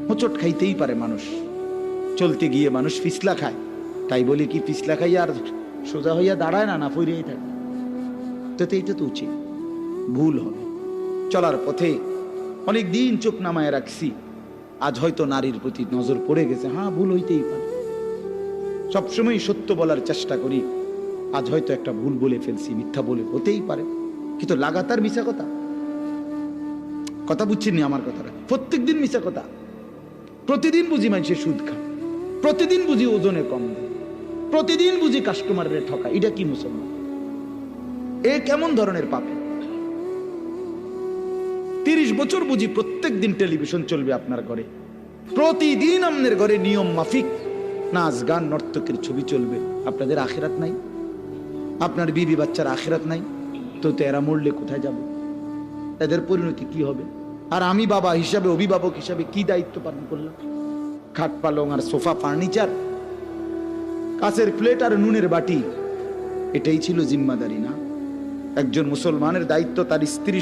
হোঁচট খাইতেই পারে মানুষ, চলতে গিয়ে মানুষ পিছলা খায়, তাই বলি কি পিছলা খাইয়া আর সোজা হইয়া দাঁড়ায় না, না ফিরেই থাকে? তো এইটা তো উচিত, ভুল হবে। চলার পথে অনেক দিন চোখ নামায় রাখছি, আজ হয়তো নারীর প্রতি নজর পড়ে গেছে, হ্যাঁ ভুল হইতেই পারে। সবসময় সত্য বলার চেষ্টা করি, আজ হয়তো একটা ভুল বলে ফেলছি, মিথ্যা বলে, হতেই পারে, কিন্তু লাগাতার মিশা কথা, কথা বুঝছেননি আমার কথাটা? প্রত্যেক দিন মিশা কথা, প্রতিদিন বুঝি মানুষের সুদ খায়, প্রতিদিন বুঝি ওজনে কম দেয়, প্রতিদিন বুঝি কাস্টমারের ঠকা, এটা কি মুসলমান? এ কেমন ধরনের পাপে? 30 বছর বুঝি প্রত্যেক দিন টেলিভিশন চলবে আপনার ঘরে, প্রতিদিন আপনার ঘরে নিয়ম মাফিক নাচ গান নর্তকের ছবি চলবে, আপনাদের আখিরাত নাই? আপনার বিবি বাচ্চার আখিরাত নাই? তো এরা মরলে কোথায় যাবে? এদের পরিণতি কি হবে? আর আমি বাবা হিসাবে, অভিভাবক হিসাবে কি দায়িত্ব পালন করলাম? খাট পালং আর সোফা ফার্নিচার, কাঁচের প্লেট আর নুনের বাটি, এটাই ছিল জিম্মাদারি না? একজন মুসলমানের দায়িত্ব তার স্ত্রী